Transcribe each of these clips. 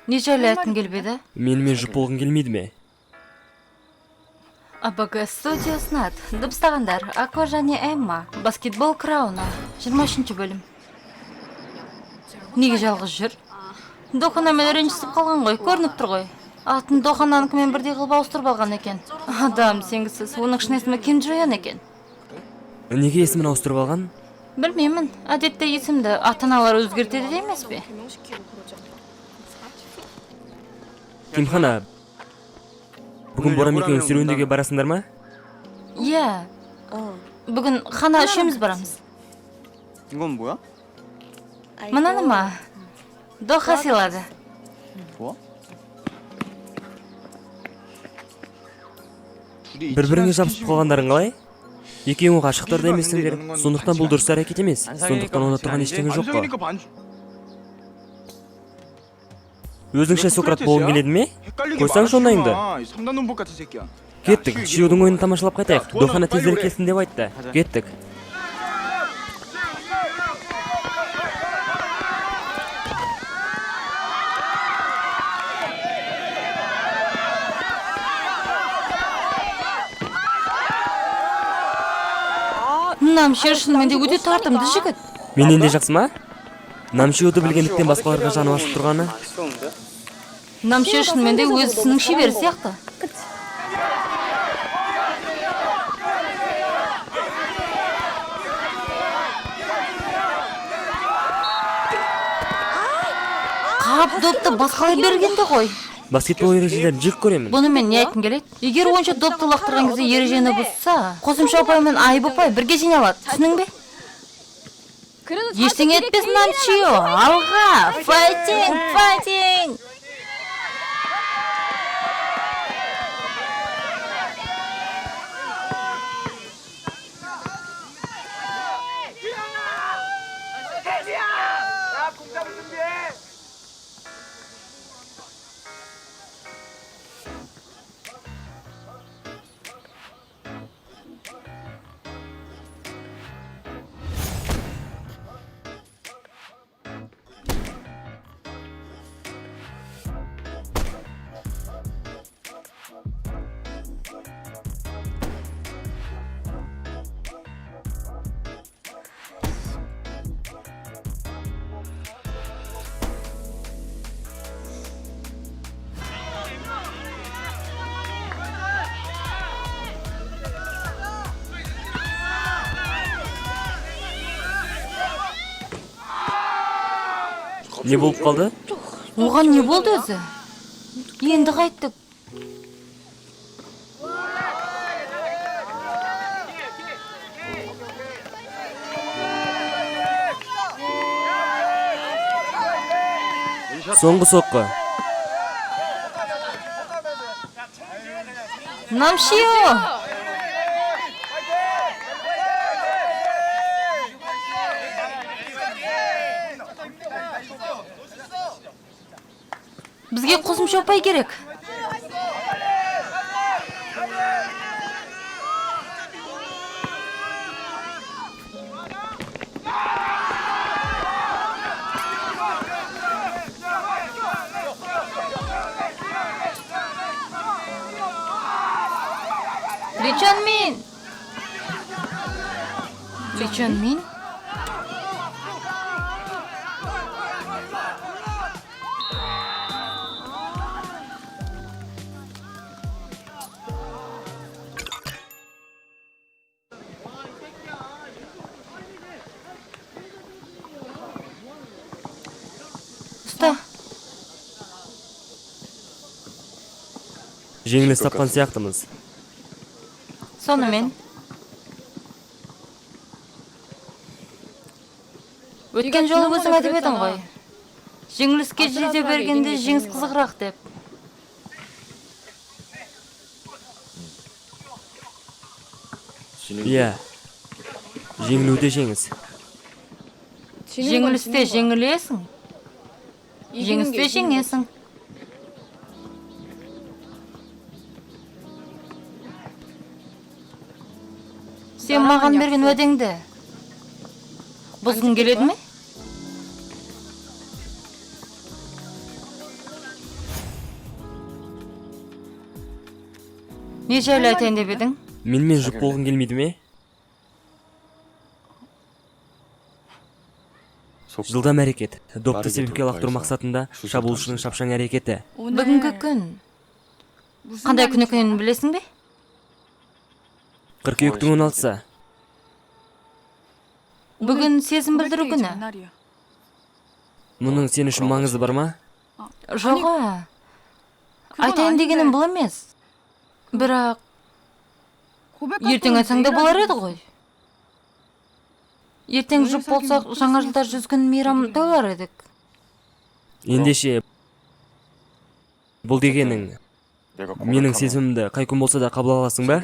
Неше айлы айтқың келбеді? Менімен жұп болғың келмейді ме? АБГ студиясына дыбыстағандар Аква және Эмма, баскетбол крауна, 23 бөлім. Неге жалғыз жүр? Доханамен ренжісіп қалған ғой, көрініп тұр ғой. Атын Дохананыкымен бірдей қылып ауыстырып алған екен. Адам сенгісіз, оның шын есімі Ким Джоян екен. Неге есімін ауыстырып алған? Білмеймін, әдетте есімді ата-аналар өзгертеді де емес пе? Кимхана, бүгін Борам екеуің серуендеге барасыңдар ма? Иә, бүгін Хана үшеуміз барамыз. 이건 뭐야? Мынаны ма? Доха сыйлады. 뭐? Бір-біріңе жабысып қалғандарың қалай? Екеуің ғашықтар да емессіңдер, сондықтан бұл дұрыс әрекет емес. Сондықтан онда тұрған ештеңе жоқ қой. Өзіңше Сократ болғың келеді ме? Қойсаңшы ондайыңды. Кеттік, Шиудың ойынын тамашалап қайтайық. Дохана тезірек келсін деп айтты. Кеттік. Намшы шынымен де өте тартымды жігіт. Менен де жақсы ма? Намшиуды білгендіктен басқаларға жаным ашып тұрғаны. Намшы шынымен де өз ісінің шебері сияқты. Қап допты басқалай бергенде ғой. Баскетбол ережелерін жек көремін. Бұны мен не айтқым келеді? Егер ойыншы допты лақтырған кезде ережені бұзса, қосымша ұпаймен айып ұпай бірге жиналады. Түсінің бе? Ештеңе етпесін Намшио. Алға! Файтинг! Файтинг! Не болып қалды? Оған не болды өзі? Енді қайттық. Соңғы соққы. Намшио! Бізге қосымша ұпай керек. Ли Чонмин! Ли Чонмин? Ұста. Жеңіліс тапқан сияқтымыз. Сонымен. Өткен жолы өзің айтып едің ғой. Жеңіліске жете бергенде жеңіс қызығырақ деп. Иә. Жеңілуде жеңіс. Жеңілісте жеңілесің. Жеңісте жеңесің. Сен маған берген уәдеңді бұзғың келеді ме? Не жайлы айтайын деп едің? Менімен жұп болғың келмейді ме? Жылдам әрекет. Допты себепке лақтыру мақсатында шабуылшының шапшаң әрекеті. Бүгінгі күн. Қандай күн екенін білесің бе? Қыркүйектің 16-сы. Бүгін сезім білдіру күні. Мұның сен үшін маңызы бар ма? Жоға. Айтайын дегенім бұл емес. Бірақ ертең айтсаң да болар еді ғой. Ертең жұп болсақ, жаңа жылда 100 күн мейрам тойлар едік. Ендеше, бұл дегенің, менің сезімімді қай күн болса да қабыл аласың ба?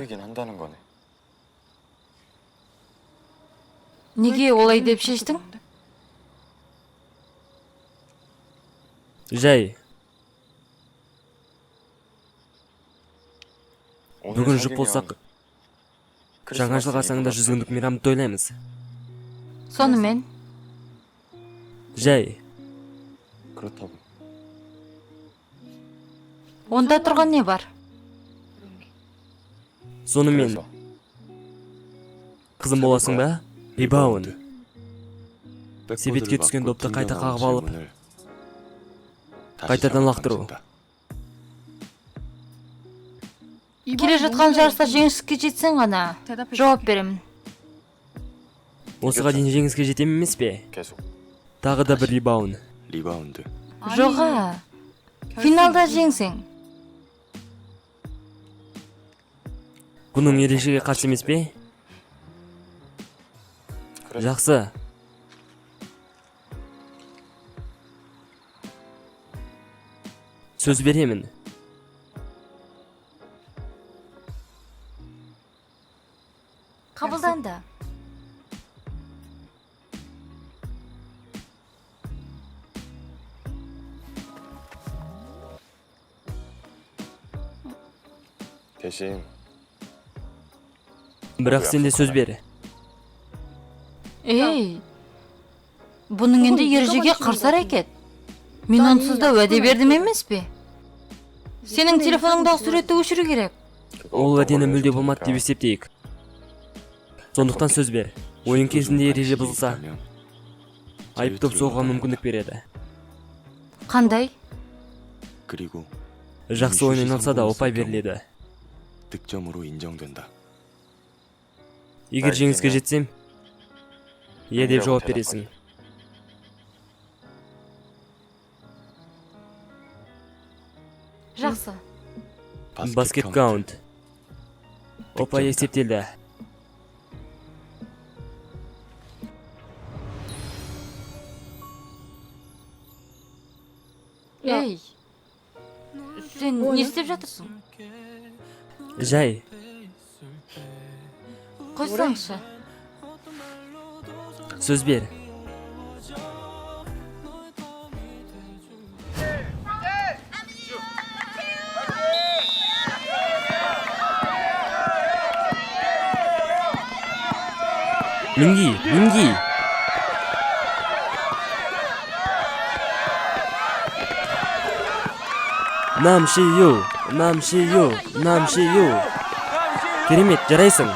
Неге олай деп шештің? Жай. Бүгін жұп болсақ, жаңа жыл қарсаңында 100 күндік мейрамды тойлаймыз. Сонымен, Жай. онда тұрған не бар? Сонымен, қызым боласың ба? Рибаунд. Себетке түскен допты қайта қағып алып, қайтадан лақтыру. Келе жатқан жарыста жеңіске жетсең ғана жауап беремін. Осыға дейін жеңіске жетем емес пе? Тағы да бір рибаунд. Жоға, финалда жеңсең. Бұның ережеге қарсы емес пе? Жақсы. Сөз беремін. Қабылданды. Бірақ сен де сөз бер. Ей, бұның енді ережеге қарсы әрекет. Мен онсыз да уәде бердім емес пе? Сенің телефоныңдағы суретті өшіру керек. Ол уәдені мүлде болмады деп есептейік. Сондықтан сөз бер. Ойын кезінде ереже бұзылса, айыптап соғуға мүмкіндік береді. Қандай? Жақсы ойын алса да ұпай беріледі. Егер жеңіске жетсем, иә деп жауап бересің. Жақсы. Баскет каунт. Ұпай есептелді. Ей, сен не істеп жатырсың? Жай. Қойсаңшы. Сөз бер. Минги. Намшию. Керемет, жарайсың.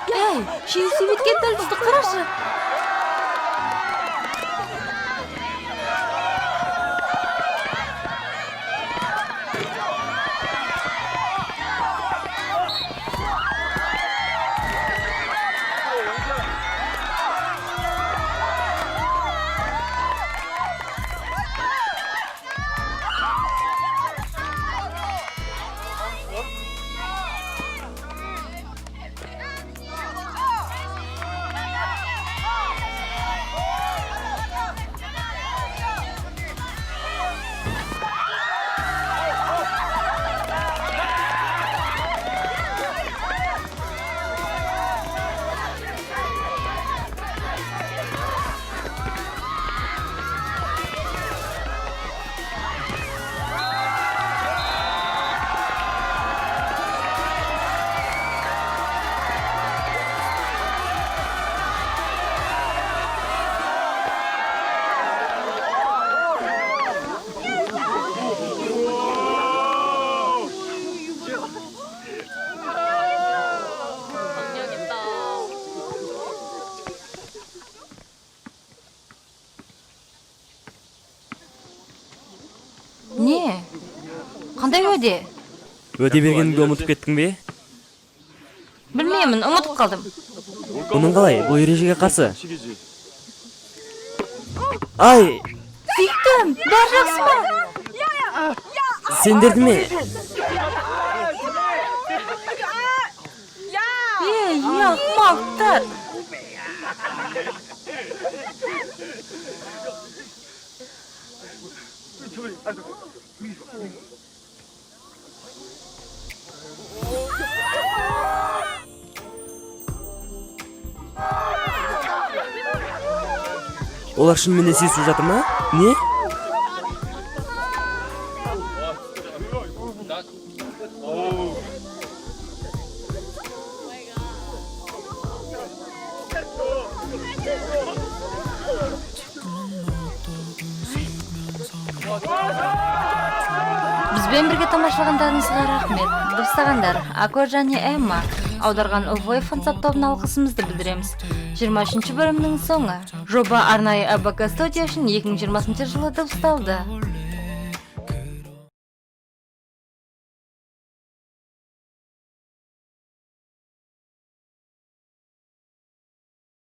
Ей, шиесі беткен тәлбізді қарашы. Кандай өйде? Өте бергеніңді ұмытып кеттің бе? Білмеймін, ұмытып қалдым. Бұның қалай? Бұл ережеге қарсы. Ай! Сүйіктім, бәрі жақсы ма? Сендерді ме? Ей, ақымақтар. Олар шынымен де сүйісіп жатыр ма? Не? Бізбен бірге тамашалағандарыңызға рахмет. Достағандар, Ако және Эмма аударған Увой фансап тобына алғысымызды білдіреміз. 23 бөлімнің соңы. Жоба арнайы АБК студия үшін 2020 жылы дыбысталды.